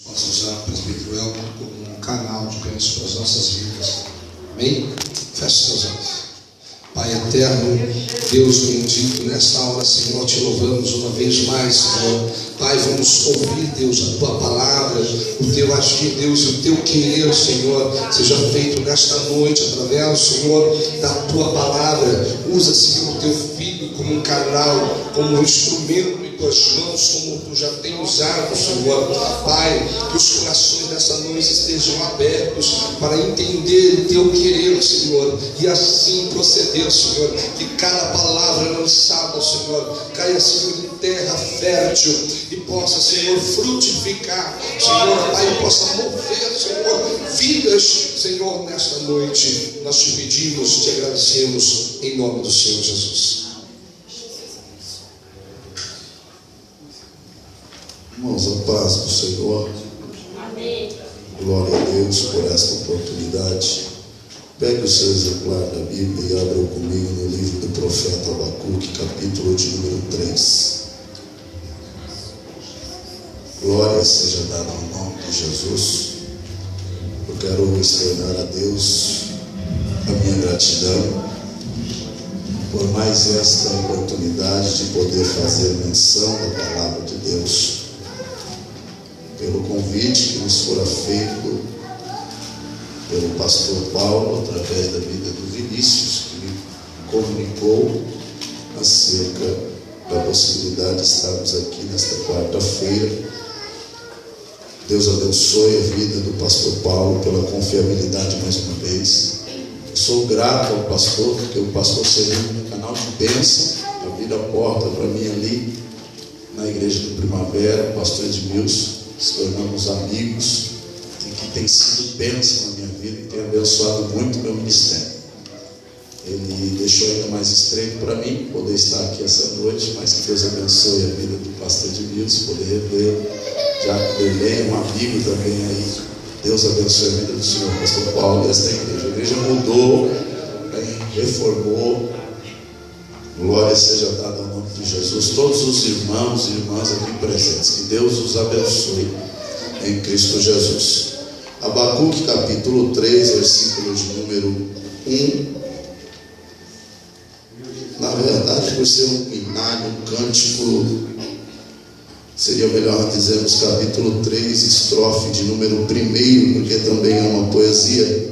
Posso usar o presbítero Elton como um canal de bênção para as nossas vidas. Amém? Feche seus olhos. Pai eterno, Deus bendito, nessa hora, Senhor, te louvamos uma vez mais, Senhor. Pai, vamos ouvir, Deus, a tua palavra, o teu agir, Deus, e o teu querer, Senhor, seja feito nesta noite, através, Senhor, da tua palavra. Usa, Senhor, o teu filho como um canal, como um instrumento em tuas mãos, como tu já tem usado, Senhor. Pai, que os corações dessa noite estejam abertos para entender o teu querer, Senhor, e assim proceder, Senhor. Que cada palavra lançada, Senhor, caia, Senhor, em terra fértil e possa, Senhor, frutificar, Senhor, Pai, e possa mover, Senhor, vidas, Senhor, nesta noite. Nós te pedimos, te agradecemos, em nome do Senhor Jesus. Irmãos, a paz do Senhor. Amém. Glória a Deus por esta oportunidade. Pegue o seu exemplar da Bíblia e abra comigo no livro do profeta Abacuque, capítulo de número 3. Glória seja dada ao nome de Jesus. Eu quero externar a Deus a minha gratidão por mais esta oportunidade de poder fazer menção da palavra de Deus, pelo convite que nos fora feito pelo pastor Paulo, através da vida do Vinícius, que me comunicou acerca da possibilidade de estarmos aqui nesta quarta-feira. Deus abençoe a vida do pastor Paulo pela confiabilidade mais uma vez. Sou grato ao pastor, porque o pastor serviu um canal de bênção, abriu a porta para mim ali na igreja do Primavera, o pastor Edmilson. Se tornamos amigos e que tem sido bênção na minha vida e tem abençoado muito o meu ministério. Ele deixou ainda mais estreito para mim poder estar aqui essa noite, mas que Deus abençoe a vida do pastor Edmilson, poder rever Jaco Belém, um amigo também aí. Deus abençoe a vida do Senhor pastor Paulo e esta igreja. A igreja mudou, reformou. Glória seja dada ao nome de Jesus. Todos os irmãos e irmãs aqui presentes, que Deus os abençoe em Cristo Jesus. Abacuque capítulo 3, versículo de número 1. Na verdade, por ser um hinário, um cântico, seria melhor dizermos capítulo 3, estrofe de número 1, porque também é uma poesia.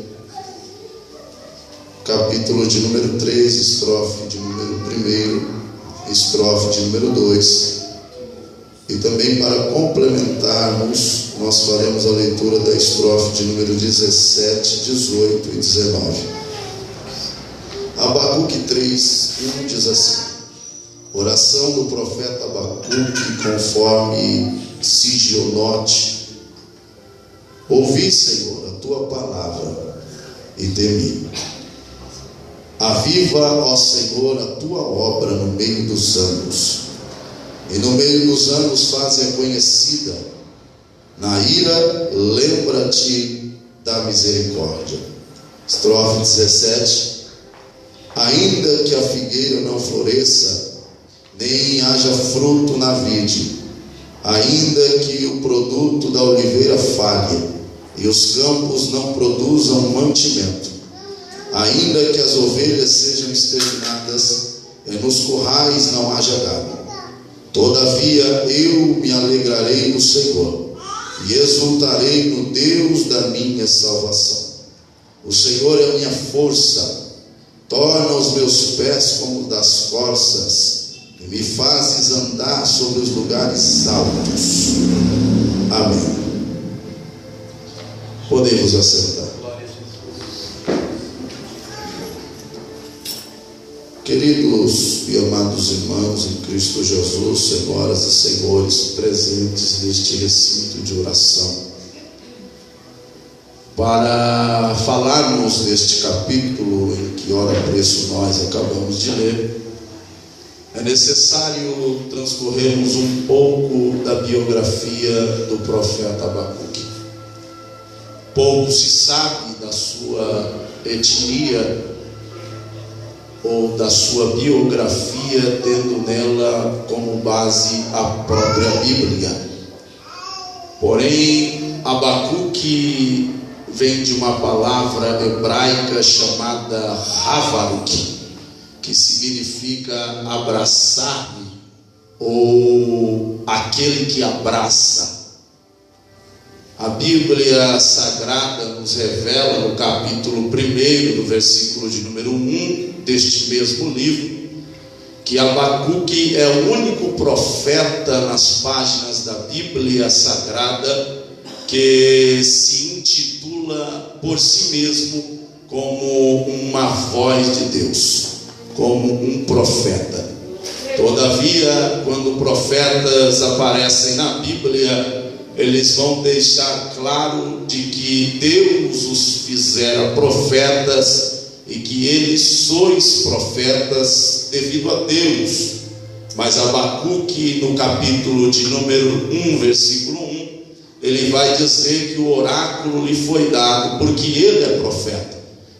Capítulo de número 3, estrofe de número 1, estrofe de número 2. E também para complementarmos, nós faremos a leitura da estrofe de número 17, 18 e 19. Abacuque 3, 1 diz assim: oração do profeta Abacuque, conforme Sigionote. Ouvi, Senhor, a tua palavra e temi. Aviva, ó Senhor, a tua obra no meio dos anos, e no meio dos anos faze-a conhecida. Na ira, lembra-te da misericórdia. Estrofe 17. Ainda que a figueira não floresça, nem haja fruto na vide, ainda que o produto da oliveira falhe, e os campos não produzam mantimento, ainda que as ovelhas sejam exterminadas, e nos currais não haja gado, todavia eu me alegrarei no Senhor, e exultarei no Deus da minha salvação. O Senhor é a minha força, torna os meus pés como das corças, e me fazes andar sobre os lugares altos. Amém. Podemos assentar. Queridos e amados irmãos em Cristo Jesus, senhoras e senhores presentes neste recinto de oração, para falarmos deste capítulo em que ora preço nós acabamos de ler, é necessário transcorrermos um pouco da biografia do profeta Abacuque. Pouco se sabe da sua etnia ou da sua biografia, tendo nela como base a própria Bíblia. Porém, Abacuque vem de uma palavra hebraica chamada Havaruk, que significa abraçar-me, ou aquele que abraça. A Bíblia Sagrada nos revela no capítulo 1, no versículo de número 1 deste mesmo livro, que Abacuque é o único profeta nas páginas da Bíblia Sagrada que se intitula por si mesmo como uma voz de Deus, como um profeta. Todavia, quando profetas aparecem na Bíblia, eles vão deixar claro de que Deus os fizera profetas e que eles sois profetas devido a Deus. Mas Abacuque, no capítulo de número 1, versículo 1, ele vai dizer que o oráculo lhe foi dado porque ele é profeta.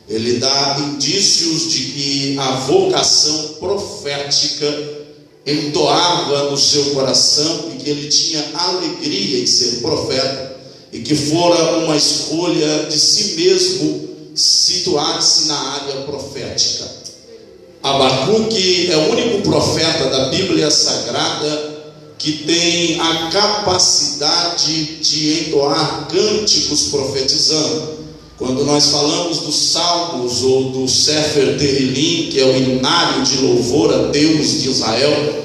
Ele dá indícios de que a vocação profética entoava no seu coração e que ele tinha alegria em ser profeta e que fora uma escolha de si mesmo situar-se na área profética. Abacuque é o único profeta da Bíblia Sagrada que tem a capacidade de entoar cânticos profetizando. Quando nós falamos dos Salmos ou do Sefer Tehillim, que é o hinário de louvor a Deus de Israel,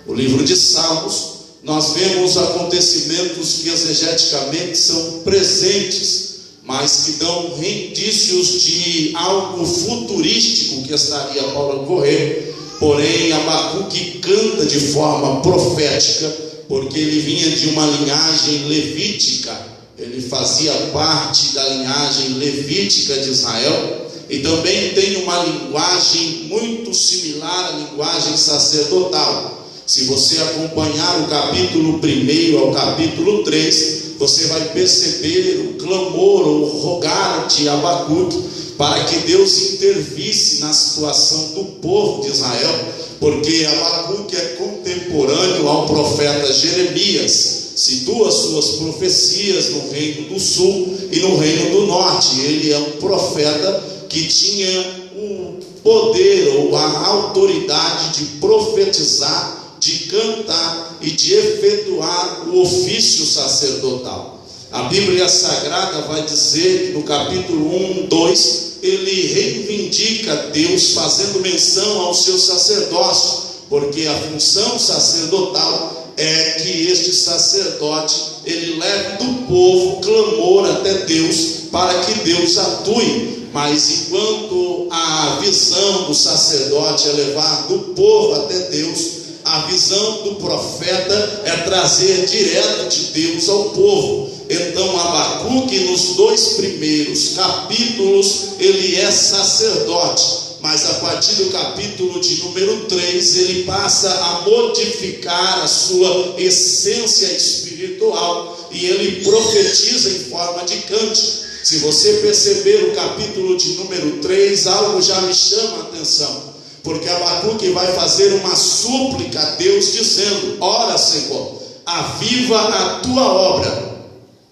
o livro de Salmos, nós vemos acontecimentos que exegeticamente são presentes, mas que dão indícios de algo futurístico que estaria para ocorrer. Porém, Abacuque canta de forma profética, porque ele vinha de uma linhagem levítica, ele fazia parte da linhagem levítica de Israel, e também tem uma linguagem muito similar à linguagem sacerdotal. Se você acompanhar o capítulo 1 ao capítulo 3, você vai perceber o clamor ou o rogar de Abacuque para que Deus intervisse na situação do povo de Israel, porque Abacuque é contemporâneo ao profeta Jeremias, situa suas profecias no reino do sul e no reino do norte. Ele é um profeta que tinha o poder ou a autoridade de profetizar, de cantar e de efetuar o ofício sacerdotal. A Bíblia Sagrada vai dizer que no capítulo 1, 2, ele reivindica Deus fazendo menção ao seu sacerdócio, porque a função sacerdotal é que este sacerdote, ele leve do povo clamor até Deus, para que Deus atue. Mas enquanto a visão do sacerdote é levar do povo até Deus, a visão do profeta é trazer direto de Deus ao povo. Então Abacuque, nos 2 primeiros capítulos, ele é sacerdote, mas a partir do capítulo de número 3, ele passa a modificar a sua essência espiritual e ele profetiza em forma de cântico. Se você perceber o capítulo de número 3, algo já me chama a atenção, porque Abacuque vai fazer uma súplica a Deus dizendo: ora, Senhor, aviva a tua obra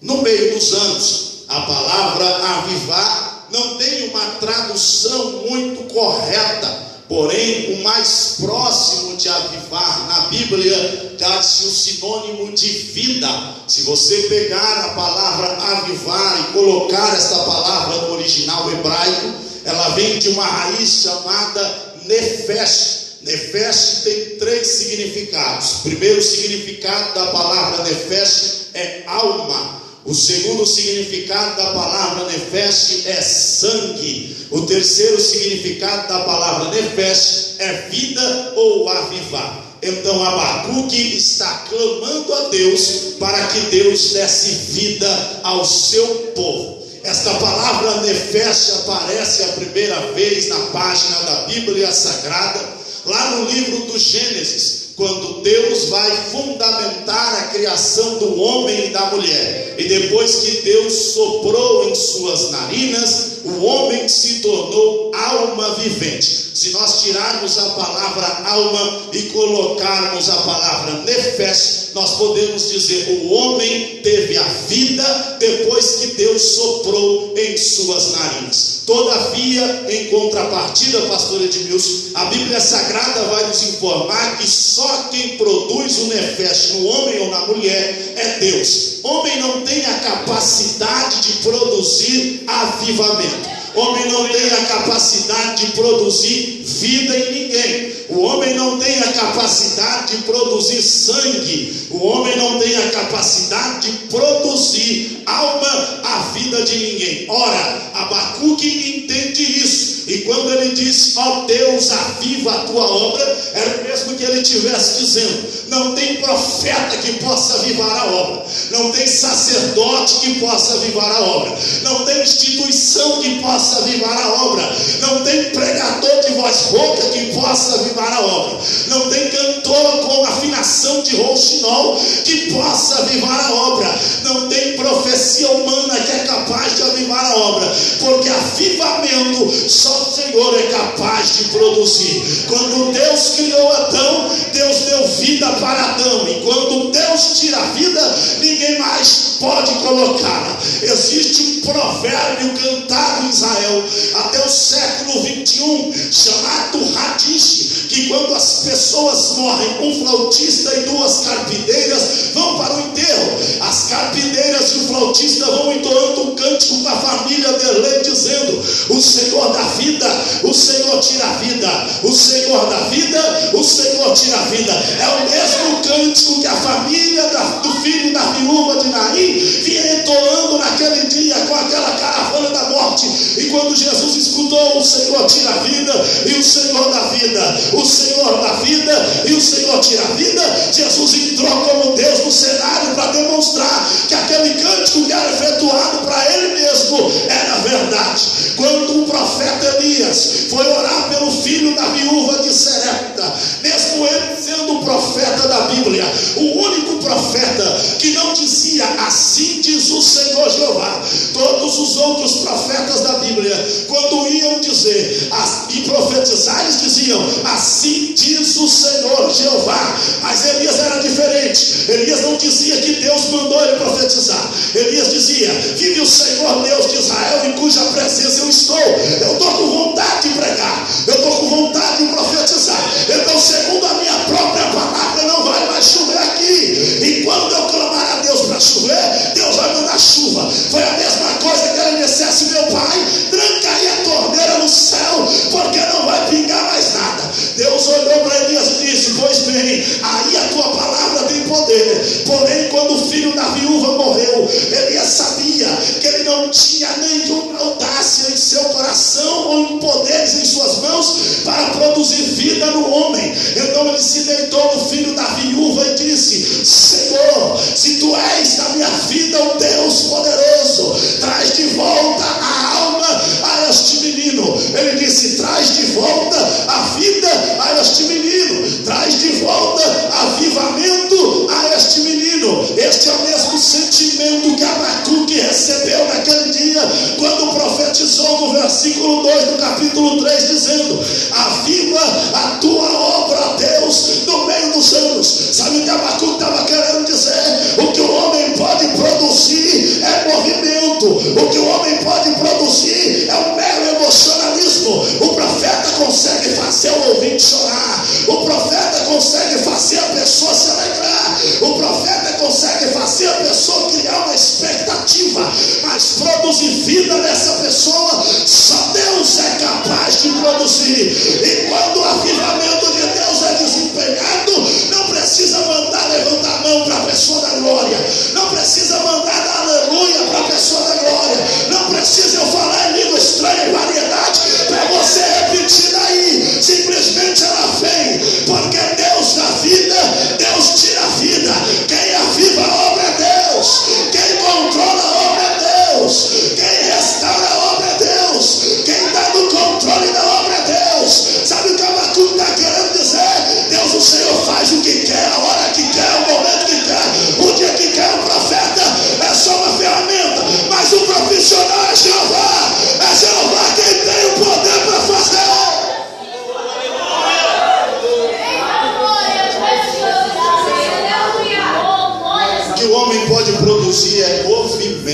no meio dos anos. A palavra avivar não tem uma tradução muito correta, porém o mais próximo de avivar na Bíblia dá-se o sinônimo de vida. Se você pegar a palavra avivar e colocar esta palavra no original hebraico, ela vem de uma raiz chamada Nefesh. Nefesh tem 3 significados. O primeiro significado da palavra Nefesh é alma. O segundo significado da palavra Nefesh é sangue. O terceiro significado da palavra Nefesh é vida ou avivar. Então Abacuque está clamando a Deus para que Deus desse vida ao seu povo. Esta palavra Nefesh aparece a primeira vez na página da Bíblia Sagrada, lá no livro do Gênesis, quando Deus vai fundamentar a criação do homem e da mulher, e depois que Deus soprou em suas narinas, o homem se tornou alma vivente. Se nós tirarmos a palavra alma e colocarmos a palavra nefesh, nós podemos dizer: o homem teve a vida depois que Deus soprou em suas narinas. Todavia, em contrapartida, pastor Edmilson, a Bíblia Sagrada vai nos informar que só quem produz o nefesh no homem ou na mulher é Deus. Homem não tem a capacidade de produzir avivamento. Homem não tem a capacidade de produzir vida em ninguém. O homem não tem a capacidade de produzir sangue. O homem não tem a capacidade de produzir alma à vida de ninguém. Ora, Abacuque entende isso. E quando ele diz: ó Deus, aviva a tua obra, era o mesmo que ele estivesse dizendo: não tem profeta que possa avivar a obra, não tem sacerdote que possa avivar a obra, não tem instituição que possa avivar a obra, não tem pregador de voz rouca que possa avivar a obra, não tem cantor com afinação de rouxinol que possa avivar a obra, não tem profecia humana que é capaz de avivar a obra, porque avivamento só o Senhor é capaz de produzir. Quando Deus criou Adão, Deus deu vida para Adão, e quando Deus tira a vida, ninguém mais pode colocá-la. Existe um provérbio cantado em Israel até o século 21, chamado Hadish, que quando as pessoas morrem, um flautista e duas carpideiras vão para o enterro. As carpideiras e o flautista vão entoando um cântico com a família dele, dizendo: o Senhor dá vida, o Senhor tira a vida, o Senhor dá vida, o Senhor tira a vida. É o mesmo cântico que a família do filho da viúva de Naim vinha entoando naquele dia com aquela caravana da morte. E quando Jesus escutou: o Senhor tira a vida e o Senhor dá vida, o Senhor dá vida e o Senhor tira a vida, Jesus entrou como Deus no cenário para demonstrar que aquele cântico que era efetuado para ele mesmo era verdade. Quando o profeta Elias foi orar pelo filho da viúva de Serepta, mesmo ele sendo o profeta da Bíblia, o único profeta que não dizia: assim diz o Senhor Jeová, todos os outros profetas da Bíblia, quando iam dizer e profetizar, eles diziam: assim diz o Senhor Jeová. Mas Elias era diferente. Elias não dizia que Deus mandou ele profetizar. Elias dizia: vive o Senhor Deus de Israel, em cuja presença eu estou. Eu estou com vontade de pregar, eu estou com vontade de profetizar. Então, segundo a minha própria palavra, não vai mais chover aqui. E quando eu clamar a Deus para chover, Deus vai mandar chuva. Foi a mesma coisa que ele dissesse: meu pai, tranca aí a torneira no céu, porque não vai pingar mais nada. Deus olhou para Elias e disse: pois bem, aí a tua palavra tem poder. Porém, quando o filho da viúva morreu, Elias sabia que ele não tinha nenhuma audácia em seu coração ou em poderes em suas mãos para produzir vida no homem. Então ele se deitou no filho da viúva e disse: Senhor, se tu és da minha vida um Deus poderoso, traz de volta a alma a este menino. Ele disse: traz de volta a vida a este menino, traz de volta avivamento a este menino. Este é o mesmo sentimento que Abacuque recebeu naquele dia, quando profetizou no versículo 2 do capítulo 3, dizendo: aviva a tua obra, Deus, no meio dos anos. Sabe o que Abacuque estava querendo dizer? O que o homem pode produzir é movimento, o que o homem pode produzir é um mero emocionalismo. O profeta consegue fazer o ouvinte chorar, o profeta consegue fazer a pessoa se alegrar, o profeta consegue fazer a pessoa criar uma expectativa, mas produzir vida nessa pessoa, só Deus é capaz de produzir. E quando o avivamento de Deus é desempenhado, não precisa mandar levantar a mão para a pessoa da glória, não precisa mandar dar aleluia para a pessoa da glória, não precisa eu falar em língua estranha e variedade para você repetir daí. Simplesmente ela vem, porque Deus dá vida, Deus tira a vida. Quem aviva a obra é Deus, quem controla a obra é Deus, quem restaura a obra é Deus, quem está no controle da obra é Deus. Sabe o que Abacuque está querendo dizer? Deus, o Senhor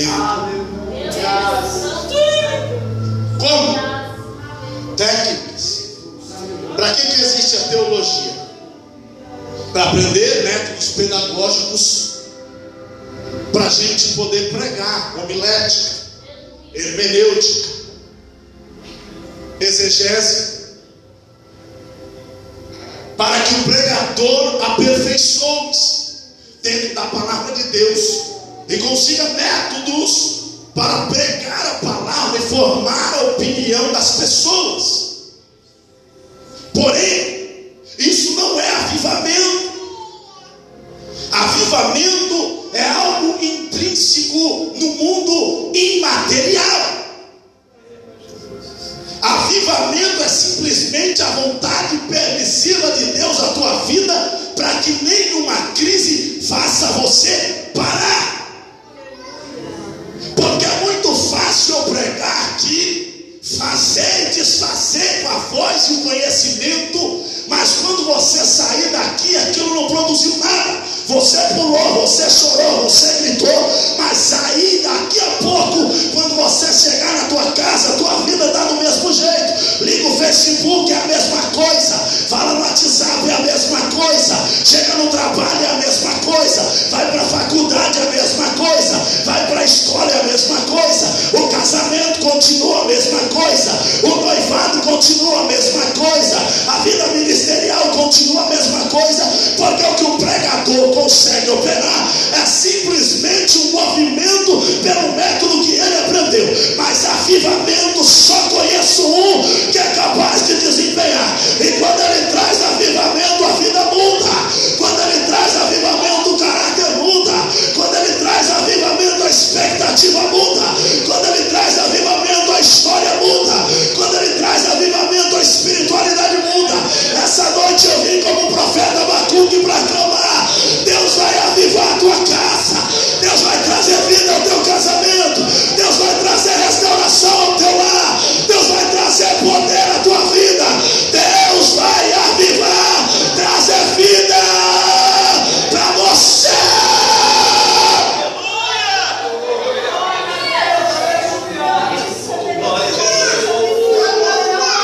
rompimento. Como? Técnicas. Para que existe a teologia? Para aprender métodos pedagógicos, para a gente poder pregar, homilética, hermenêutica, exegese, para que o pregador aperfeiçoe-se dentro da palavra de Deus e consiga métodos para pregar a palavra e formar a opinião das pessoas. Porém, isso não é avivamento. Avivamento é algo intrínseco no mundo imaterial. Avivamento é simplesmente a vontade permissiva de Deus na tua vida, para que nenhuma crise faça você parar. Porque é muito fácil eu pregar aqui, fazer e desfazer com a voz e o conhecimento, mas quando você sair daqui, aquilo não produziu nada. Você pulou, você chorou, você gritou, mas aí daqui a pouco, quando você chegar na tua casa, a tua vida está do mesmo jeito. Liga o Facebook, é a mesma coisa. Fala no WhatsApp, é a mesma coisa. Chega no trabalho, é a mesma coisa. Vai para a faculdade, é a mesma coisa. Vai para a escola, é a mesma coisa. O casamento continua a mesma coisa. O noivado continua a mesma coisa. A vida ministerial continua a mesma coisa. Porque o que o pregador consegue operar é simplesmente um movimento pelo método que ele aprendeu. Mas avivamento só conheço um que é capaz de desempenhar. E quando ele traz avivamento, a vida muda. Quando ele traz avivamento, o caráter muda. Quando ele traz avivamento, a expectativa muda. Quando ele traz avivamento, a história muda. Quando ele traz avivamento, a espiritualidade muda. Essa noite eu vim como profeta Abacuque para clamar: Deus vai avivar a tua casa. Deus vai trazer vida ao teu casamento. Deus vai trazer restauração ao teu lar. Deus vai trazer poder à tua vida. Deus vai avivar, trazer vida para você.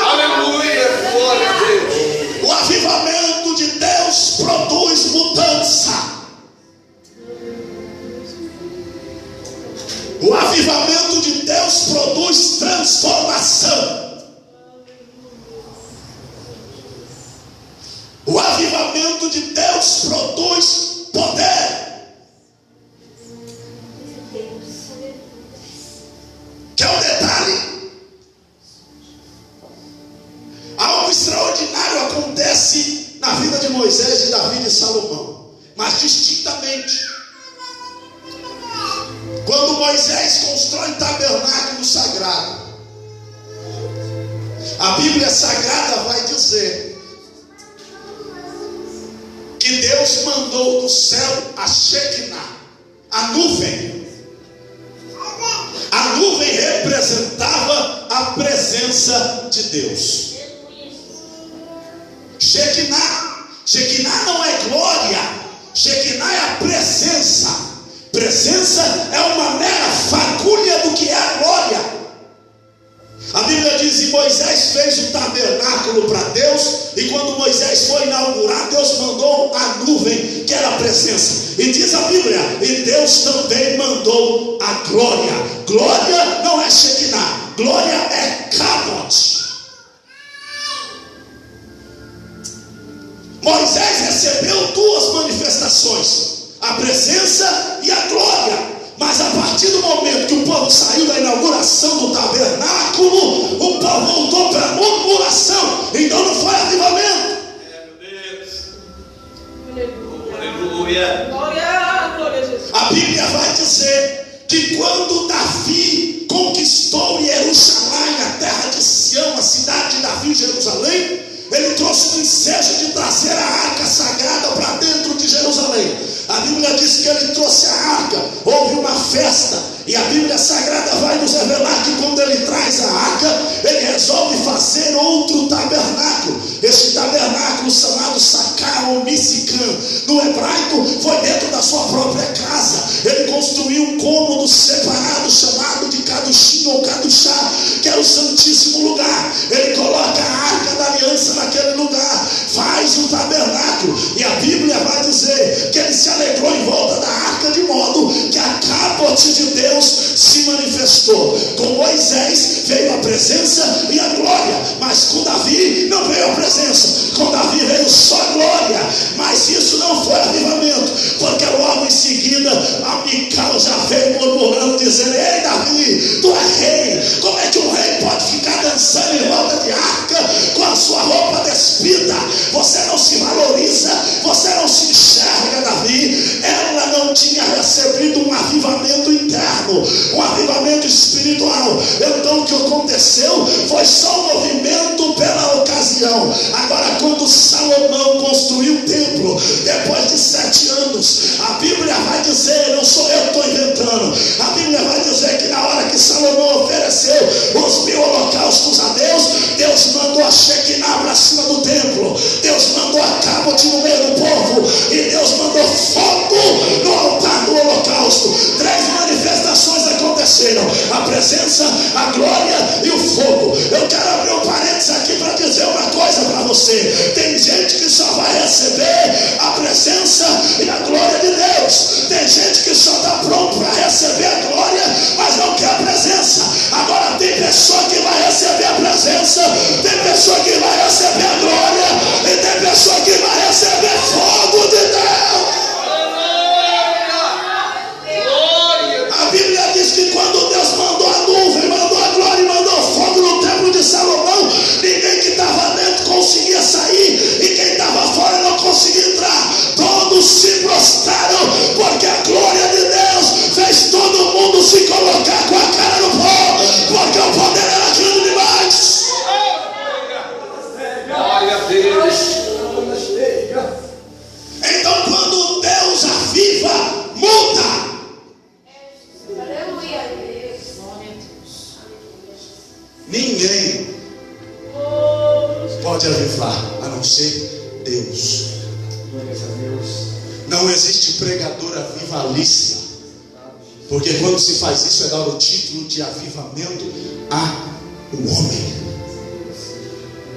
Aleluia, glória a Deus. O avivamento de Deus produz mudança. O avivamento de Deus produz transformação. O avivamento de Deus produz poder. Quer um detalhe? Algo extraordinário acontece na vida de Moisés, de Davi e de Salomão, mas distintamente. Quando Moisés constrói o tabernáculo sagrado, a Bíblia Sagrada vai dizer que Deus mandou do céu a Shekinah, a nuvem. A nuvem representava a presença de Deus. Shekinah não é glória, Shekinah é a presença. Presença é uma mera fagulha do que é a glória. A Bíblia diz: e Moisés fez o tabernáculo para Deus, e quando Moisés foi inaugurar, Deus mandou a nuvem, que era a presença. E diz a Bíblia: e Deus também mandou a glória. Glória não é Shekinah, glória é Kabod. Moisés recebeu duas manifestações: a presença e a glória. Mas a partir do momento que o povo saiu da inauguração do tabernáculo, o povo voltou para a murmuração. Então não foi avivamento. Aleluia. Glória a Jesus. A Bíblia vai dizer que quando Davi conquistou Jerusalém, a terra de Sião, a cidade de Davi, Jerusalém, ele trouxe o ensejo de trazer a arca sagrada para dentro de Jerusalém. A Bíblia diz que ele trouxe a arca, houve uma festa, e a Bíblia Sagrada vai nos revelar que quando ele traz a arca, ele resolve fazer outro tabernáculo. Esse tabernáculo chamado Sacar ou Misican, no hebraico, foi dentro da sua própria casa. Ele construiu um cômodo separado chamado de Cadushim ou Cadushá, que era o santíssimo lugar. Ele coloca a arca da aliança naquele lugar, faz o tabernáculo, e a Bíblia vai dizer que ele se alegrou em volta da arca, de modo que a capote de Deus se manifestou. Com Moisés veio a presença e a glória, mas com Davi não veio a presença. Com Davi veio só a glória, mas isso não foi avivamento, porque logo em seguida a Mical já veio murmurando, dizendo: ei Davi, tu é rei, como é que um rei pode ficar dançando em volta de arca com a sua roupa despida? Você não se valoriza, você não se enxerga, Davi. Ela não tinha recebido um avivamento interno, um avivamento espiritual. Então o que aconteceu foi só um movimento pela ocasião. Agora, quando Salomão construiu o templo, depois de 7 anos, a Bíblia vai dizer, não sou eu que estou inventando, a Bíblia vai dizer que na hora que Salomão ofereceu os 1000 holocaustos a Deus, Deus mandou a Shekinah para cima do templo, Deus mandou a capote no meio do povo, e Deus mandou fogo no altar do holocausto. 3 manifestações aconteceram: a presença, a glória e o fogo. Eu quero abrir um parênteses aqui para dizer uma coisa para você. Tem gente que só vai receber a presença e a glória de Deus. Tem gente que só está pronto para receber a glória, mas não quer a presença. Agora tem pessoa que vai receber a presença, tem pessoa que vai receber a glória, e tem pessoa que vai receber fogo de Deus. A Bíblia diz que quando Deus mandou a nuvem, mandou a glória e mandou fogo no templo de Salomão, ninguém que estava dentro conseguia sair, e quem estava fora não conseguia entrar. Todos se prostraram, porque a glória de Deus fez todo mundo se colocar com a cara no pó, porque o poder era grande demais. Glória a Deus. Então, quando Deus aviva, muda. Ninguém pode avivar a não ser Deus. Não existe pregador avivalista, porque quando se faz isso é dar o título de avivamento a um homem.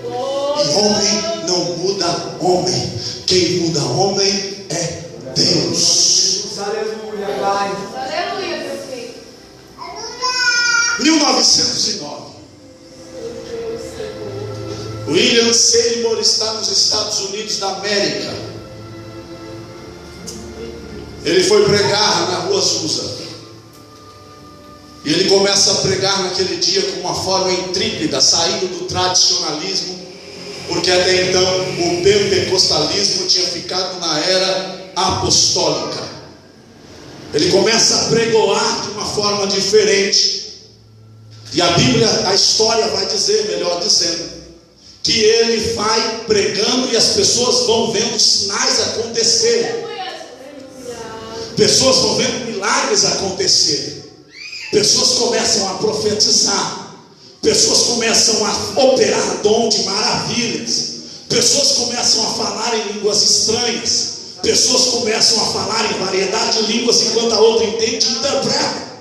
E homem não muda homem. Quem muda homem é Deus. Aleluia, 1909, William Seymour está nos Estados Unidos da América. Ele foi pregar na rua Azusa, e ele começa a pregar naquele dia com uma forma intrépida, saindo do tradicionalismo, porque até então o pentecostalismo tinha ficado na era apostólica. Ele começa a pregoar de uma forma diferente, e a Bíblia, a história vai dizer, melhor dizendo, que ele vai pregando e as pessoas vão vendo sinais acontecerem, pessoas vão vendo milagres acontecerem, pessoas começam a profetizar, pessoas começam a operar dom de maravilhas, pessoas começam a falar em línguas estranhas, pessoas começam a falar em variedade de línguas enquanto a outra entende e interpreta.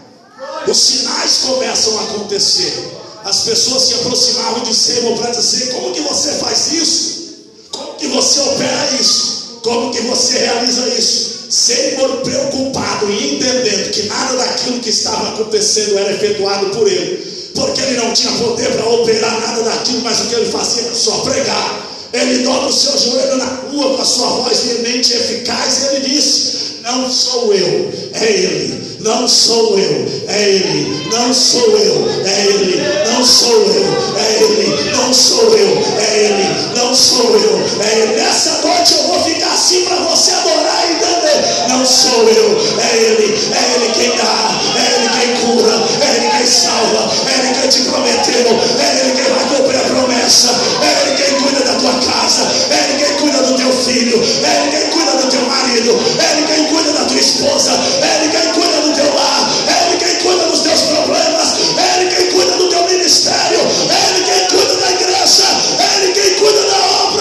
Os sinais começam a acontecer. As pessoas se aproximavam de Seymour para dizer: como que você faz isso? Como que você opera isso? Como que você realiza isso? Seymour, preocupado e entendendo que nada daquilo que estava acontecendo era efetuado por ele, porque ele não tinha poder para operar nada daquilo, mas o que ele fazia era só pregar. Ele dobra o seu joelho na rua com a sua voz veemente e eficaz, e ele disse: não sou eu, é ele. Não sou eu, é ele. Não sou eu, é ele. Não sou eu, é ele. Não sou eu, é ele. Não sou eu, é ele. Nessa noite eu vou ficar assim para você adorar e entender. Não sou eu, é ele. É ele quem dá, é ele quem cura, é ele quem salva, é ele quem te prometeu, é ele quem vai cumprir a promessa, é ele quem cuida da tua casa, é ele quem cuida do teu filho, é ele quem cuida do teu marido, é ele quem cuida da tua esposa, é ele quem cuida do teu lar, é ele quem cuida dos teus problemas, é ele quem cuida do teu ministério, é ele quem cuida da igreja, é ele quem cuida da obra.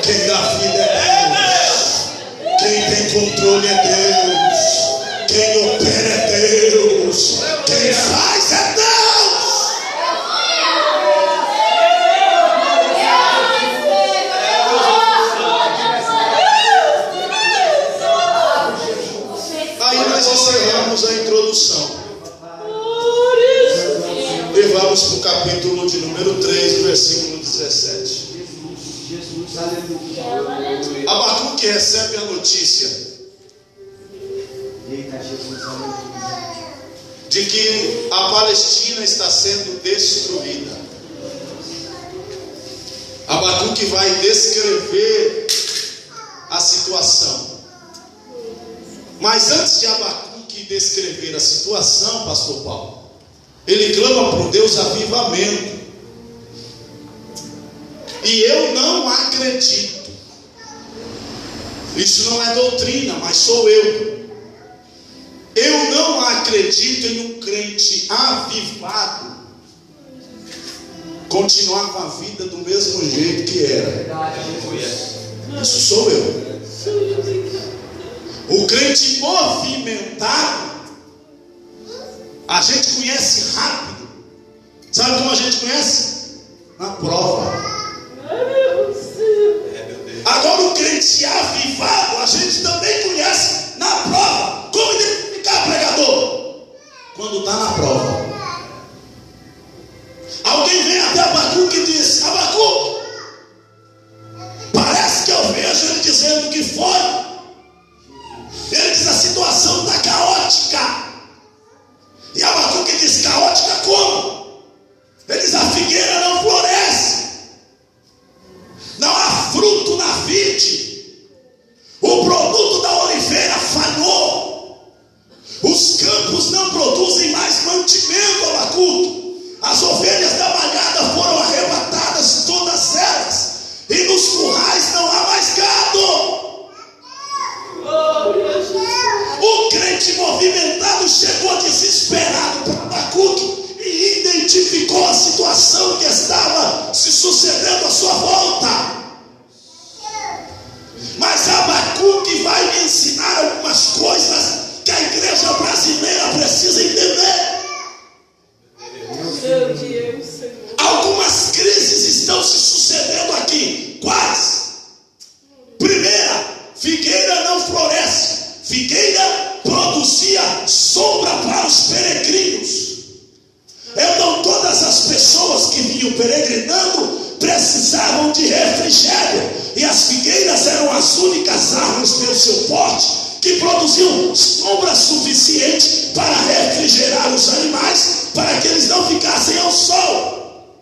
Quem dá vida é Deus. Quem tem controle é Deus. Quem opera é Deus. Quem faz é Deus. Aí nós encerramos a introdução. E vamos para o capítulo de número 3, versículo 17. Abacuque recebe a notícia de que a Palestina está sendo destruída. Abacuque vai descrever a situação. Mas antes de Abacuque descrever a situação, pastor Paulo, ele clama por Deus avivamento. E eu não acredito. Isso não é doutrina, mas sou eu. Eu não acredito em um crente avivado continuar com a vida do mesmo jeito que era. Isso sou eu. O crente movimentado, a gente conhece rápido. Sabe como a gente conhece? Na prova. Agora o crente avivado, a gente também conhece na prova. Como identificar pregador? Quando está na prova. Alguém vem até Abacuque e diz: Abacuque, parece que eu vejo ele dizendo que foi. Ele diz: a situação está caótica. E Abacuque diz: caótica como? Ele diz: a figueira não floresce, não há fruto na vide, o produto da oliveira falhou, os campos não produzem mais mantimento. Abacuque, as ovelhas da malhada foram arrebatadas todas elas, e nos currais não há mais gado. O crente movimentado chegou desesperado para Abacuque e identificou a situação que estava se sucedendo à sua volta. Mas Abacuque vai me ensinar algumas coisas que a igreja brasileira precisa entender. Algumas crises estão se sucedendo aqui. Quais? Primeira, figueira não floresce. Figueira produzia sombra para os peregrinos. Então todas as pessoas que vinham peregrinando precisavam de refrigério, e as figueiras eram as únicas árvores pelo seu porte que produziam sombra suficiente para refrigerar os animais, para que eles não ficassem ao sol.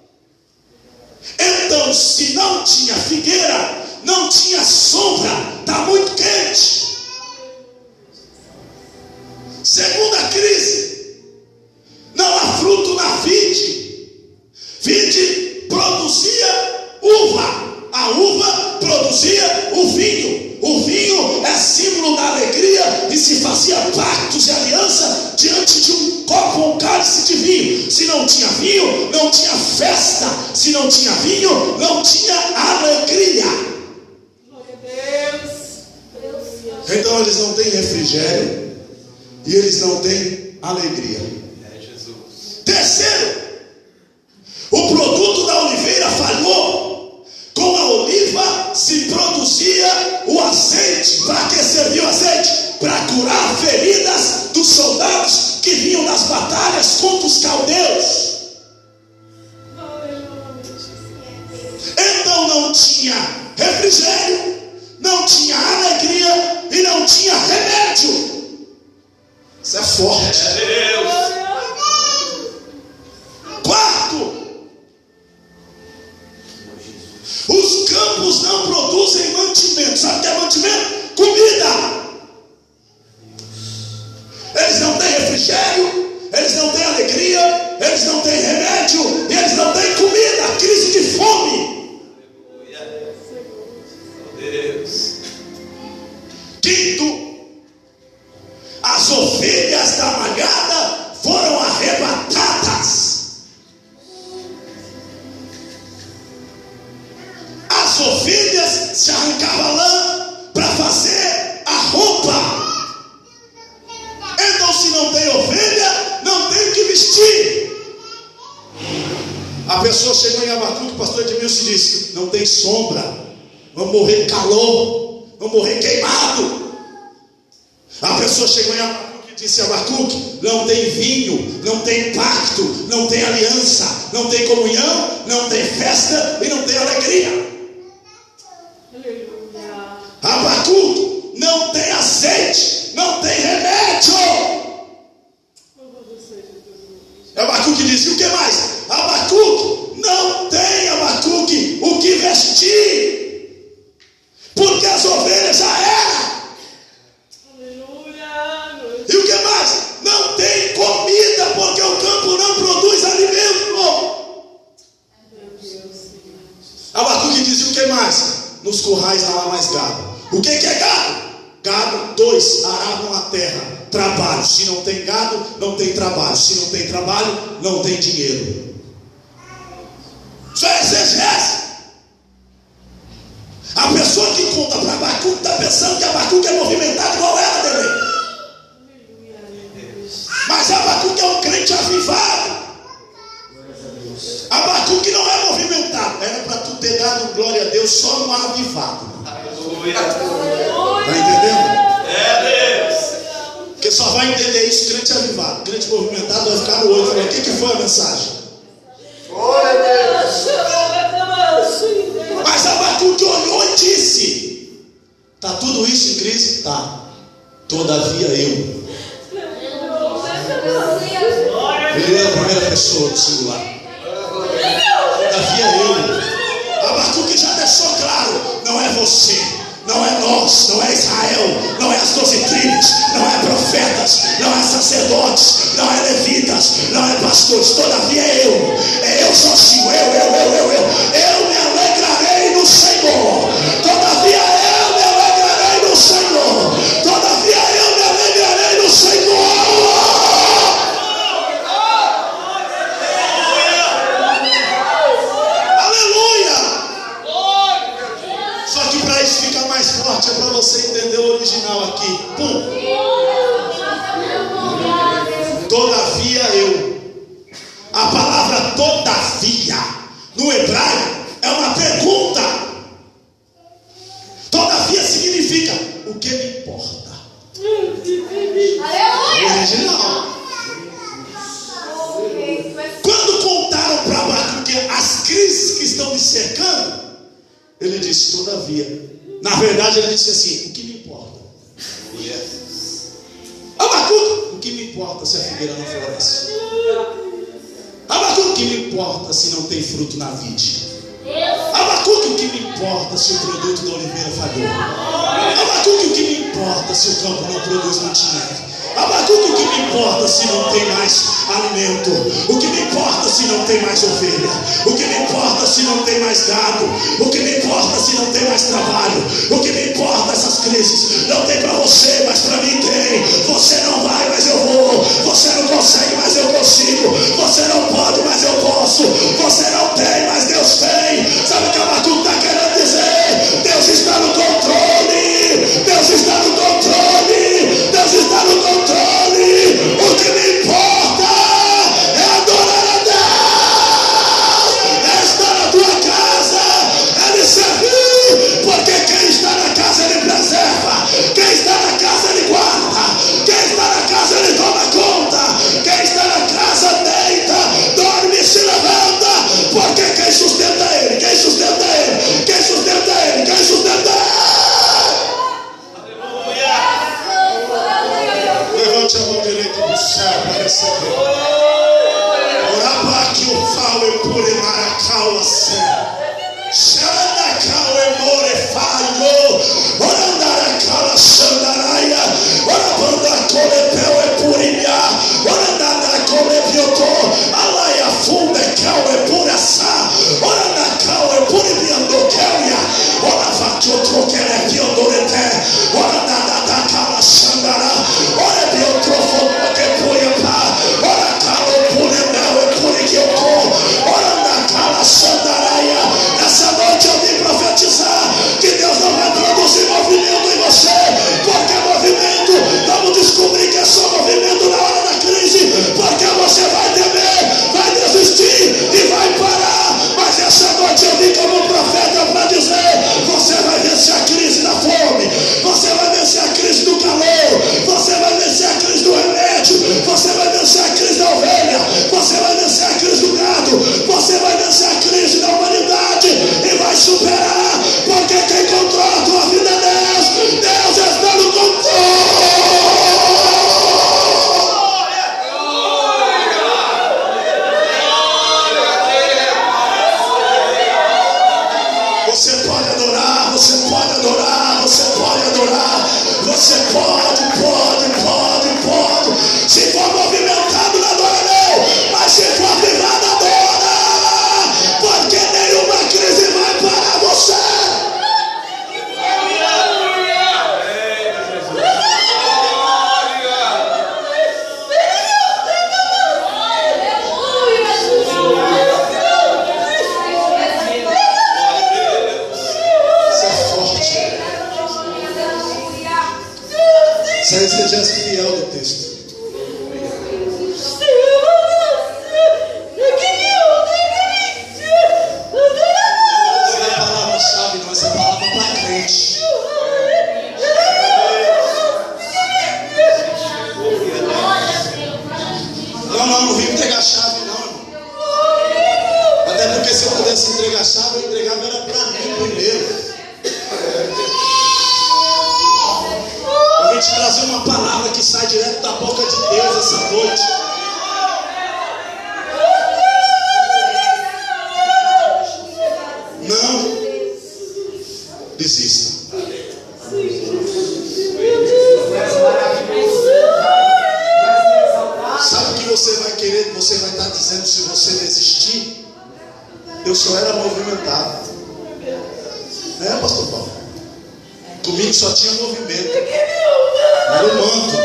Então, se não tinha figueira, não tinha sombra, está muito quente. Segunda crise: não há fruto na vide. Vide produzia uva, a uva produzia o vinho. O vinho é símbolo da alegria e se fazia pactos e aliança diante de um copo ou um cálice de vinho. Se não tinha vinho, não tinha festa. Se não tinha vinho, não tinha alegria. Então eles não têm refrigério e eles não têm alegria. Terceiro, o produto da oliveira falhou. Com a oliva se produzia o azeite. Para que serviu o azeite? Para curar feridas dos soldados que vinham nas batalhas contra os caldeus. Então não tinha refrigério, não tinha alegria e não tinha remédio. Isso é forte. Quarto, os campos não produzem mantimento. Sabe o que é mantimento? Comida. Eles não têm refrigério, eles não têm alegria, eles não têm remédio, e eles não têm comida. Crise de fome. Quinto, as ovelhas da malhada foram arrebatadas. As ovelhas se arrancava lã para fazer a roupa. Então, se não tem ovelha, não tem o que vestir. A pessoa chegou em Abacuque, o pastor Edmilson disse: não tem sombra, vamos morrer de calor, vamos morrer queimado. A pessoa chegou em Abacuque e disse: Abacuque, não tem vinho, não tem pacto, não tem aliança, não tem comunhão, não tem festa e não tem alegria. Abacuque, não tem azeite, não tem remédio. Abacuque disse: e o que mais? Abacuque, não tem, Abacuque, o que vestir, porque as ovelhas já eram. E o que mais? Não tem comida, porque o campo não produz alimento. Abacuque diz: e o que mais? Nos currais não há mais gado. O que é gado? Gado, 2, aravam a terra. Trabalho. Se não tem gado, não tem trabalho. Se não tem trabalho, não tem dinheiro. Isso é exegese. A pessoa que conta para Abacuque está pensando que Abacuque é movimentado igual ela, bebê. Mas Abacuque é um crente avivado. Abacuque não é movimentado. Era para tu ter dado glória a Deus só no avivado. Está entendendo? É Deus. Porque só vai entender isso crente avivado. Crente movimentado vai ficar no olho. O que foi a mensagem? Mas Abacuque olhou e disse: está tudo isso em crise? Tá. Todavia eu. Ele é a primeira pessoa do singular. Todavia eu. Abacuque já deixou claro: não é você, não é nós, não é Israel, não é as 12 tribos, não é profetas, não é sacerdotes, não é levitas, não é pastores. Todavia eu sozinho, eu me alegrarei no Senhor. Todavia eu me alegrarei no Senhor. Todavia eu me alegrarei no Senhor. Fica mais forte, é para você entender o original aqui. Pum. Todavia eu. A palavra todavia no hebraico é uma pergunta. Todavia significa: o que me importa? O original. Quando contaram para Abacuque as crises que estão me cercando, ele disse: todavia. Na verdade, ele disse assim: o que me importa? Abacuque, o que me importa se a figueira não floresce? Abacuque, o que me importa se não tem fruto na vide? Abacuque, o que me importa se o produto da oliveira falhou? Abacuque, o que me importa se o campo não produz mantimento? Abacuque, o que me importa se não tem mais alimento? O que me importa se não tem mais ovelha? O que me importa se não tem mais gado? O que me importa se não tem mais trabalho? O que me importa essas crises? Não tem para você, mas para mim tem. Você não vai, mas eu vou. Você não consegue, mas eu consigo. Você não pode, mas eu posso. Você não tem, mas Deus tem. Sabe o que Abacuque está querendo dizer? Deus está no controle. Deus está no controle. Deus está no controle. O que me importa é adorar a Deus, é estar na tua casa, é lhe servir, porque quem está na casa ele preserva, quem está na casa ele guarda, quem está na casa ele toma conta, quem está na casa deita, dorme e se levanta, porque quem sustenta ele, quem sustenta ele, quem sustenta ele, quem sustenta ele. Levante a mão direita do céu para receber. Oraba que o falo e pure maracau a céu. Xanacau e more falho. Orandaracau a xandaraia. Orabanda colepeu e purimia. Orandada colepiotô. Alaia funda cau e puraçá. Orandacau e purimiandoqueia. Oravaque o troquere piondorete. Orandada cau a xandará. Essa noite eu vim profetizar que Deus adorar, você pode adorar, você pode. Se for movimentado, não adora não, mas se for privado, adora, porque nenhuma crise vai parar você. Você seja fiel no texto. Não é a palavra-chave, não, essa é a palavra para crente. Não vim entregar a chave, não, irmão. Até porque se eu pudesse entregar a chave, eu entregava era para mim primeiro. Te trazer uma palavra que sai direto da boca de Deus essa noite. Não desista. Sabe o que você vai querer? Você vai estar dizendo se você desistir? Eu só era movimentado. Pastor Paulo? Comigo só tinha movimento. Era o manto. Eu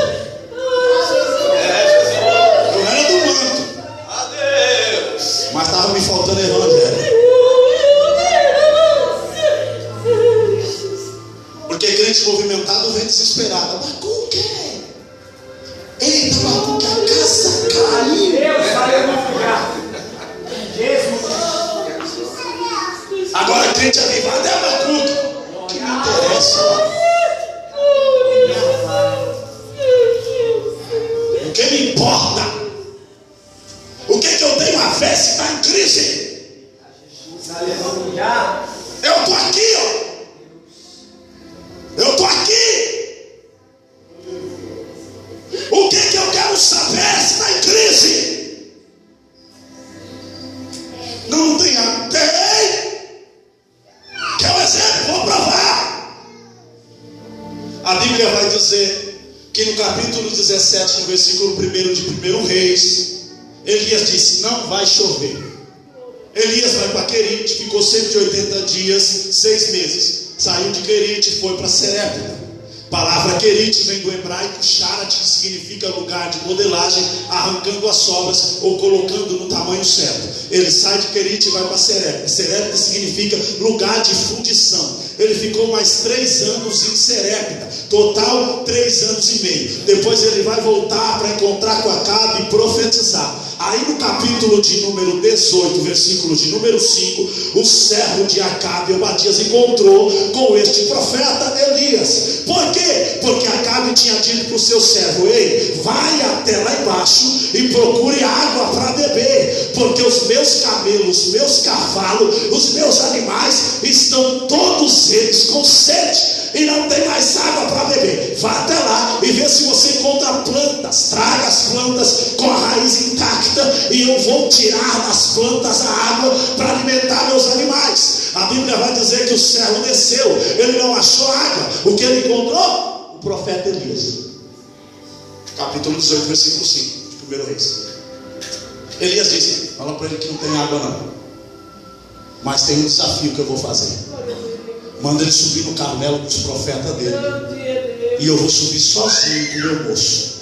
era do manto. Adeus. Mas estava me faltando evangelho. Porque crente movimentado vem desesperado. Mas com quê? Eita, mas que a casa caiu. Agora crente avivado é Abacuque. Que me interessa? O que me importa? O que eu tenho a ver se está em crise? Eu estou aqui, ó. Eu estou aqui. O que eu quero saber se está em crise? Não tem a ter. Quer um exemplo? Vou provar. A Bíblia vai dizer que no capítulo 17, no versículo 1 de 1 Reis, Elias disse: não vai chover. Elias vai para Querite, ficou 180 dias, 6 meses. Saiu de Querite e foi para Serepta. Palavra Querite vem do hebraico Sharat, que significa lugar de modelagem, arrancando as sobras ou colocando no tamanho certo. Ele sai de Querite e vai para Serepta. Serepta significa lugar de fundição. Ele ficou mais 3 anos em Serepta, total 3 anos e meio. Depois ele vai voltar para encontrar com Acabe e profetizar. Aí no capítulo de número 18, versículo de número 5, o servo de Acabe, Obadias, encontrou com este profeta Elias. Por quê? Porque Acabe tinha dito para o seu servo: ei, vai até lá embaixo e procure água para beber, porque os meus camelos, os meus cavalos, os meus animais estão todos eles com sede e não tem mais água para beber. Vá até lá e vê se você encontra plantas. Traga as plantas com a raiz intacta e eu vou tirar das plantas a água para alimentar meus animais. A Bíblia vai dizer que o servo desceu, ele não achou água. O que ele encontrou? O profeta Elias. Capítulo 18, versículo 5 de 1 Reis. Elias disse: fala para ele que não tem água não, mas tem um desafio que eu vou fazer. Manda ele subir no Carmelo com os profetas dele, e eu vou subir sozinho com o meu moço.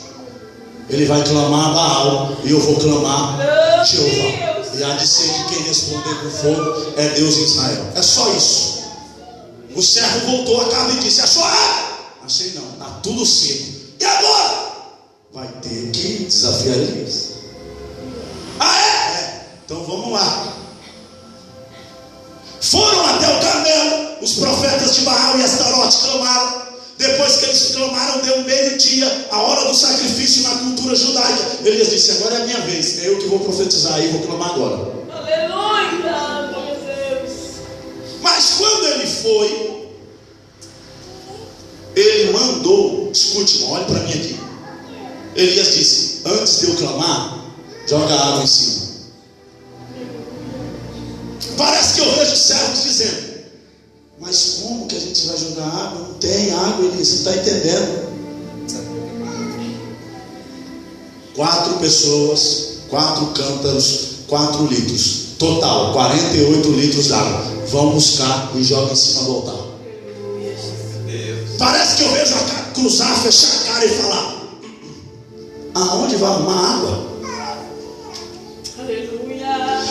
Ele vai clamar a Baal e eu vou clamar a Jeová. E há de ser que quem responder com fogo é Deus em Israel. É só isso. O servo voltou a casa e disse: achou água? Achei não, está tudo seco. E agora? Vai ter que desafiar Elias. Então vamos lá. Foram até o Carmelo. Os profetas de Baal e Astarote clamaram. Depois que eles clamaram, deu meio-dia, a hora do sacrifício na cultura judaica. Elias disse: agora é a minha vez, é eu que vou profetizar e vou clamar agora. Aleluia, meu Deus. Mas quando ele foi, ele mandou, escute, irmão, olhe para mim aqui. Elias disse: antes de eu clamar, joga água em cima. Parece que eu vejo servos dizendo: mas como que a gente vai jogar água. Não tem água, Elias, você não está entendendo. 4 pessoas, 4 cântaros, 4 litros. Total, 48 litros d'água. Vão buscar e jogam em cima do altar. Parece que eu vejo a cara cruzar, fechar a cara e falar: aonde vai arrumar água? Aleluia.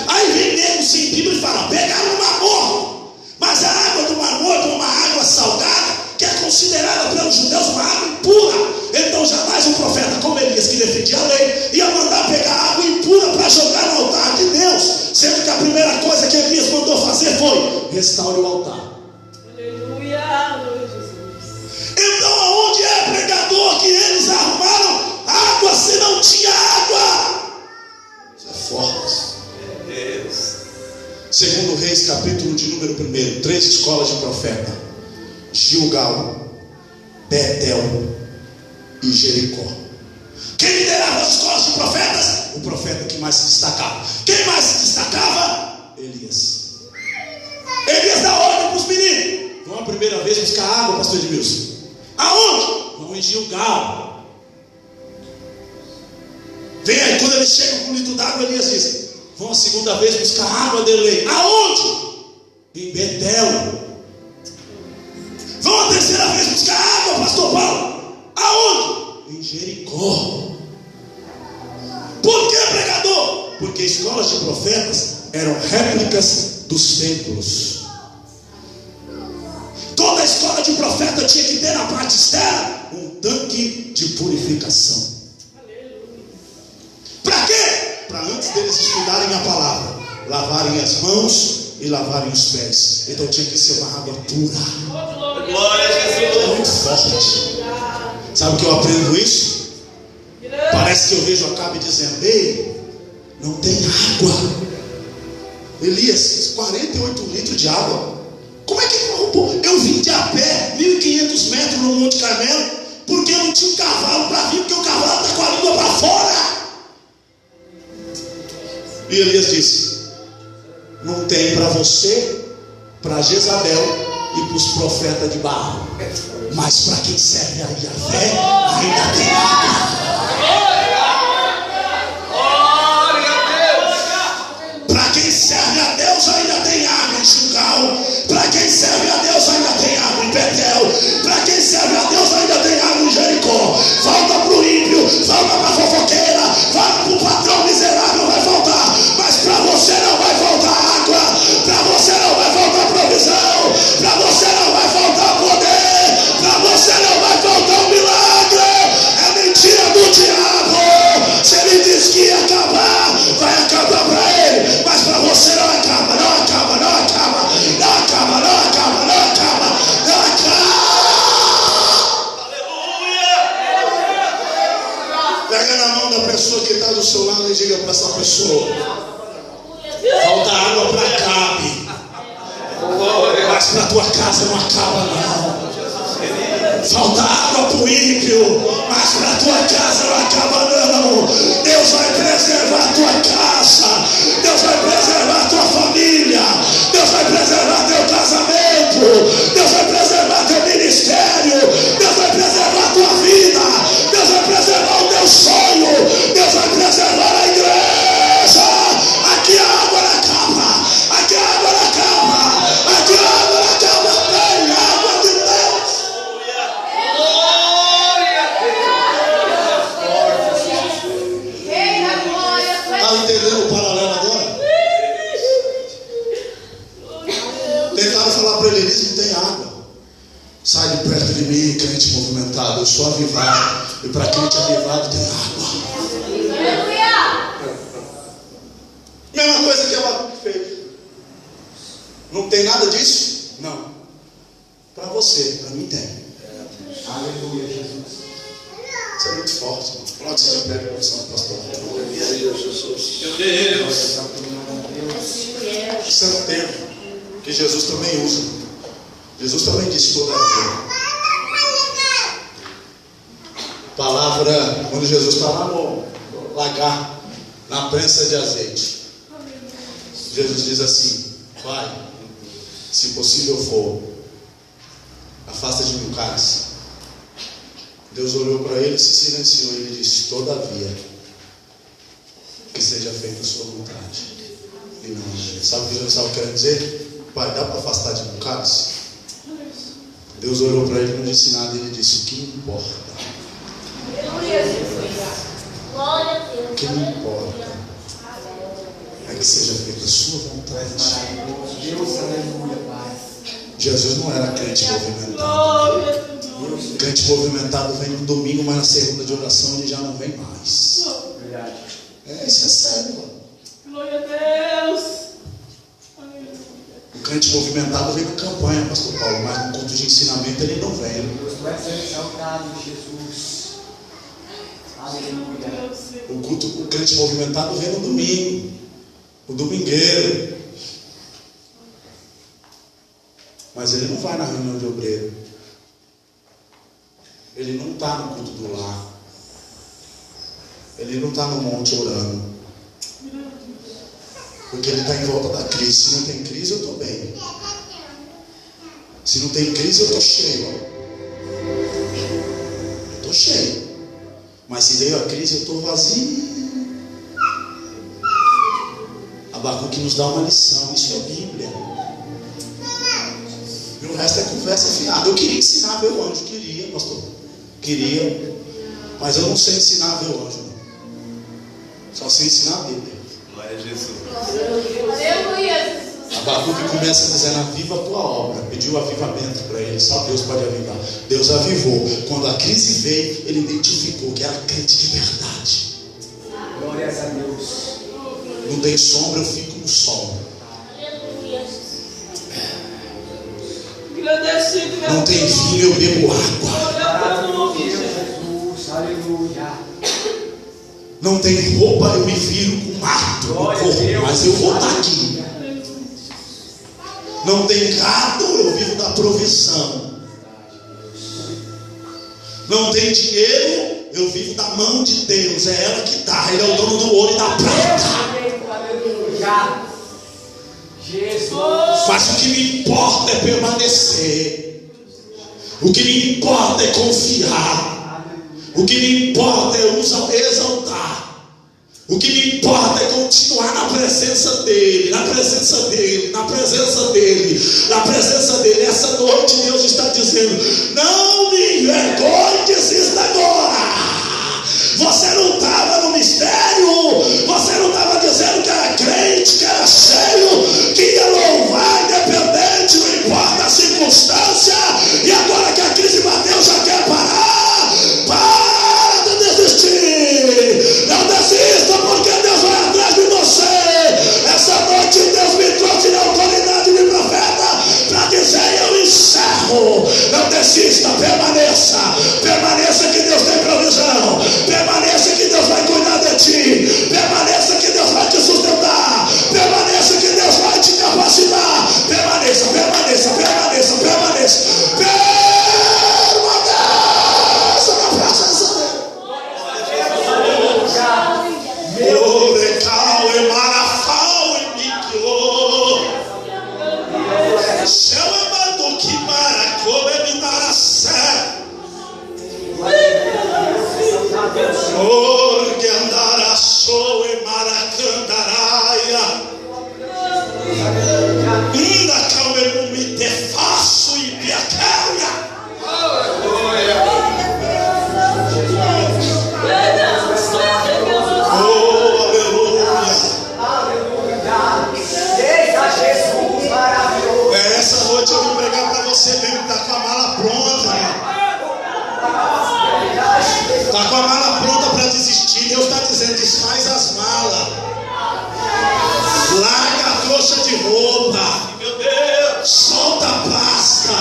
Aí vem nego sem Bíblia e fala: pegaram o Mar Morto. Mas a água do Mar Morto é uma água salgada, que é considerada pelos judeus uma água impura. Então jamais o profeta, como Elias, que defendia a lei, ia mandar pegar água impura para jogar no altar de Deus, sendo que a primeira coisa que Elias mandou fazer foi: restaure o altar. Aleluia. Então aonde é, pregador, que eles arrumaram água se não tinha água? Isso é forte. Segundo Reis, capítulo de número 1, 3 escolas de profeta: Gilgal, Betel e Jericó. Quem liderava as escolas de profetas? O profeta que mais se destacava. Quem mais se destacava? Elias. Elias dá ordem para os meninos: vão a primeira vez buscar água, pastor Edmilson. Aonde? Vão em Gilgal. Vem aí, quando eles chegam com um litro d'água, Elias diz: vão a segunda vez buscar água de lei. Aonde? Em Betel. Vão a terceira vez buscar água, pastor Paulo. Aonde? Em Jericó. Por que, pregador? Porque escolas de profetas eram réplicas dos templos. Toda escola de profeta tinha que ter na parte externa um tanque de purificação. Para quê? Para antes deles estudarem a palavra, lavarem as mãos e lavarem os pés. Então tinha que ser uma água pura. Glória a Jesus. É muito forte. Sabe o que eu aprendo isso? Parece que eu vejo Acabe dizendo: ei, não tem água. Elias, 48 litros de água. Como é que ele roubou? Eu vim de a pé 1.500 metros no Monte Carmelo, porque eu não tinha um cavalo para vir, porque o cavalo está com a língua para fora. E Elias disse: não tem para você, para Jezabel e para os profetas de Baal, mas para quem serve a Yahvé ainda tem água. Para quem serve a Deus ainda tem água em Gilgal. Para quem serve a Deus ainda tem água em Betel. Para quem serve a Deus ainda tem água em Jericó. Falta para o ímpio, falta para a fofoqueira, falta para o patrão miserável, vai faltar. Mas para você não vai faltar água. Para você não vai faltar provisão. Para você não vai faltar poder. Para você não vai faltar um milagre. É mentira do diabo. Se ele diz que ia acabar, vai acabar para ele. Mas para você não acaba, não acaba, não acaba, não acaba, não acaba, não acaba, não acaba. Aleluia! Pega na mão da pessoa que está do seu lado e diga para essa pessoa: falta água para Acabe, mas para tua casa não acaba não. Falta água para o ímpio, mas para tua casa não acaba não. Deus vai preservar a tua casa, Deus vai preservar a tua família, Deus vai preservar teu casamento, Deus vai preservar teu ministério, Deus vai preservar a tua vida, Deus vai preservar o teu sonho, Deus vai preservar a igreja. Aqui a água não acaba, aqui a água não acaba, aqui a água não acaba, tem água de Deus. Está entendendo o paralelo agora? Tentaram falar para ele: Elias, não tem água. Sai de perto de mim, crente movimentado. Eu sou avivado. E para crente avivado tem água. Mesma coisa que Abacuque fez. Não tem nada disso? Não. Para você, para mim tem. Aleluia, Jesus. Isso é muito forte, irmão. Pronto, você já pega a profissão do pastor. Meu Deus. Isso é um termo que Jesus também usa. Jesus também disse: todavia. Palavra, quando Jesus está lá no lagar, na prensa de azeite, Jesus diz assim: Pai, se possível for, afasta de mim o cálice. Deus olhou para ele, se silenciou e ele disse: todavia, que seja feita a sua vontade. E não, sabe o que Deus estava querendo dizer? Pai, dá para afastar de mim o cálice? Deus olhou para ele e não disse nada. Ele disse: o que me importa? O que me importa é que seja feita a sua vontade. Jesus não era crente movimentado. Crente movimentado vem no domingo, mas na segunda de oração ele já não vem mais. Isso é sério, mano. Glória a Deus. O crente movimentado vem na campanha, pastor Paulo, mas no culto de ensinamento ele não vem. Tu és exaltado, Jesus. Aleluia. O crente movimentado vem no domingo. O domingueiro. Mas ele não vai na reunião de obreiro. Ele não está no culto do lar. Ele não está no monte orando. Porque ele está em volta da crise. Se não tem crise, eu estou bem. Se não tem crise, eu estou cheio. Estou cheio. Mas se veio a crise, eu estou vazio. Abacuque nos dá uma lição. Isso é Bíblia. E o resto é conversa fiada. Eu queria ensinar meu anjo. Queria, pastor. Queria. Mas eu não sei ensinar meu anjo. Só sei ensinar a Bíblia. Glória a Jesus. Aleluia. Abacuque começa dizendo: aviva a tua obra. Pediu avivamento para ele. Só Deus pode avivar. Deus avivou. Quando a crise veio, ele identificou que era crente de verdade. Glórias a Deus. Não tem sombra, eu fico no sol. Não tem vinho, eu bebo água. Jesus, aleluia. Não tem roupa, eu me viro com mato no corpo, mas eu vou estar aqui. Não tem gado, eu vivo da provisão. Não tem dinheiro, eu vivo da mão de Deus. É ela que dá, Ele é o dono do ouro e da prata. Aleluia. Jesus. Mas o que me importa é permanecer. O que me importa é confiar. O que me importa é exaltar. O que me importa é continuar na presença dEle, na presença dEle, na presença dEle, na presença dEle. Essa noite Deus está dizendo: não me envergonhe, desista agora. Você não estava no mistério, você não estava dizendo que era crente, que era cheio, que ia louvar independente, não importa a circunstância, e agora que a crise bateu já quer parar. Para de desistir, não desista, porque Deus vai atrás de você. Essa noite Deus me trouxe na autoridade de profeta para dizer: eu encerro. Não desista, permaneça, permaneça que Deus tem provisão, permaneça que Deus vai cuidar de ti, permaneça que Deus vai te sustentar, permaneça que Deus vai te capacitar, permaneça, permaneça, permaneça, permaneça, permaneça na presença dele. Orecal e marafal e miquio, céu é mando que maracou e minaracé. Porque andará sou e maracandaraia. Ainda calma me te faço e piacaia. Oh, aleluia. Deixa Jesus maravilhoso. Essa noite eu vim pregar para você mesmo, tá com a mala pronta. Está com a mala pronta para desistir. Deus está dizendo: desfaz as malas, larga a trouxa de roupa, meu Deus, solta a pasta.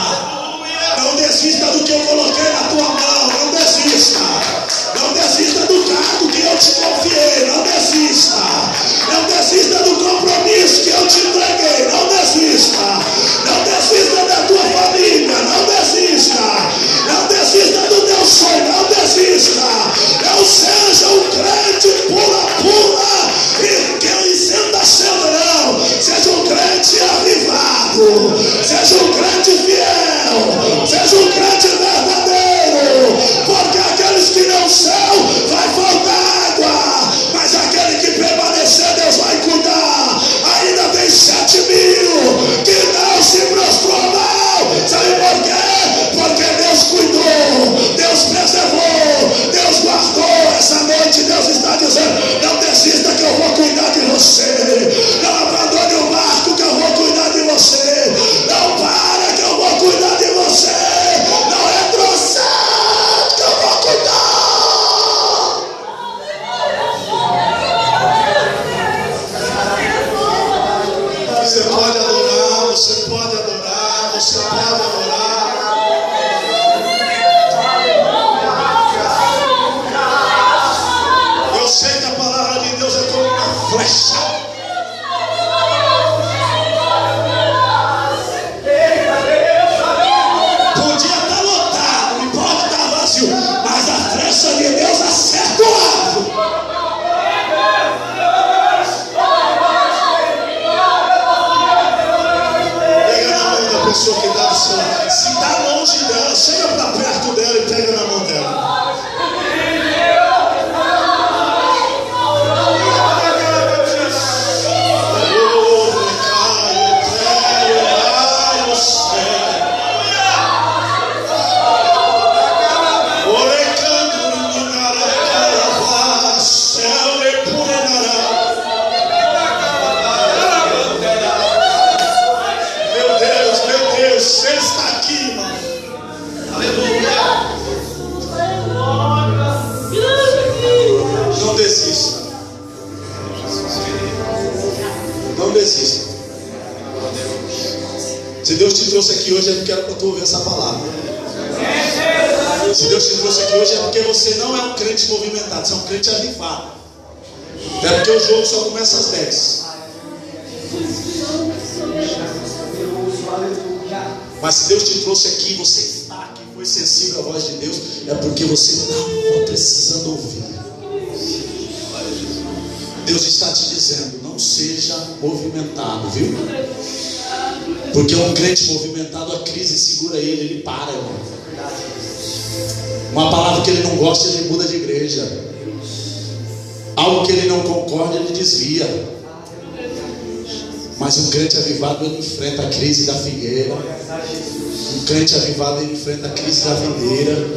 Não desista do que eu coloquei na tua mão. Não desista. Não desista do cargo que eu te confiei. Não desista. Não desista do compromisso que eu te entreguei. Não desista. Não desista da tua família. Não desista. Não desista do teu sonho. Não desista. Não seja um crente pura e que senta sendo, não. Seja um crente avivado. Seja um crente fiel. Seja um Deus te trouxe aqui hoje é porque era para tu ouvir essa palavra. Se Deus te trouxe aqui hoje é porque você não é um crente movimentado, você é um crente avivado. É porque o jogo só começa às 10. Mas se Deus te trouxe aqui, você está aqui, foi sensível à voz de Deus, é porque você estava precisando ouvir. Deus está te dizendo, não seja movimentado, viu? Porque um crente movimentado, a crise segura ele para, irmão. Uma palavra que ele não gosta, ele muda de igreja. Algo que ele não concorda, ele desvia. Mas um crente avivado, ele enfrenta a crise da figueira. Um crente avivado, ele enfrenta a crise da videira.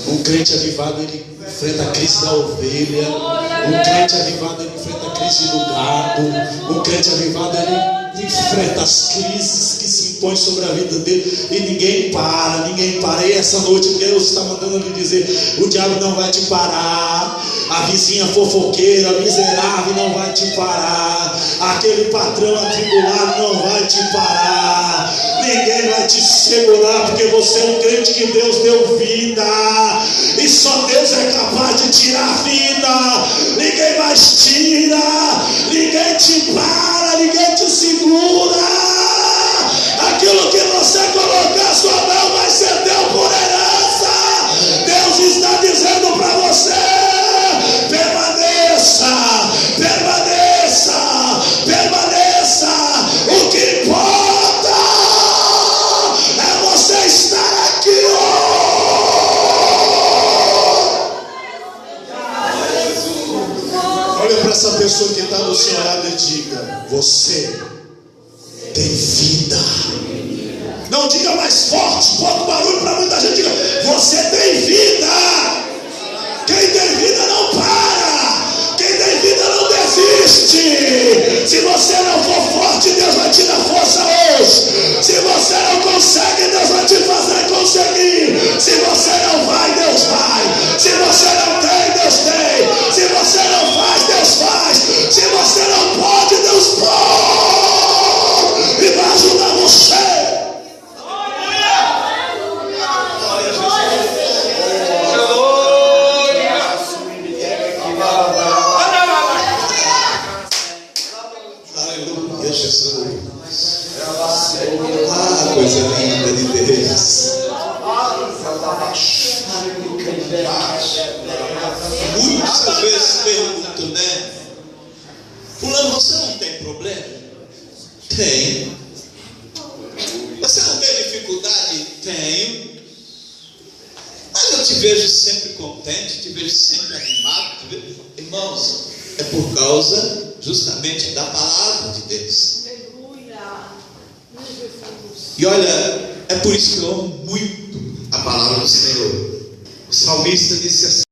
Um crente avivado, ele enfrenta a crise da ovelha. Um crente avivado, ele enfrenta a crise do gado. Um crente avivado, ele enfrenta as crises que se impõem sobre a vida dele. E ninguém para, ninguém para. E essa noite Deus está mandando lhe dizer: o diabo não vai te parar. A vizinha fofoqueira, miserável não vai te parar. Aquele patrão atribulado não vai te parar. Ninguém vai te segurar, porque você é um crente que Deus deu vida. E só Deus é capaz de tirar a vida. Ninguém mais tira. Ninguém te para, ninguém te segura. Aquilo que você colocar sua mão vai ser teu por herança. Deus está dizendo para você: permaneça, permaneça, permaneça. O que importa é você estar aqui Olha para essa pessoa que está do seu lado e diga: você tem vida. Não diga mais forte, pouco barulho para muita gente. Diga: você tem vida. Quem tem vida não para. Quem tem vida não desiste. Se você não for forte, Deus vai te dar força hoje. Se você não consegue, Deus vai te fazer conseguir. Se você não vai, Deus vai. Se você não tem, Deus tem. Se você não faz, Deus faz. Se você não pode, Deus pode. E vai ajudar você. Aleluia, Jesus. Ah, coisa linda de Deus. Muitas vezes pergunto, né? Fulano, você não tem problema? Tenho. Você não tem dificuldade? Tenho. Mas eu te vejo sempre contente, te vejo sempre animado. Irmãos, é por causa justamente da palavra de Deus. E olha, é por isso que eu amo muito a palavra do Senhor. O salmista disse assim: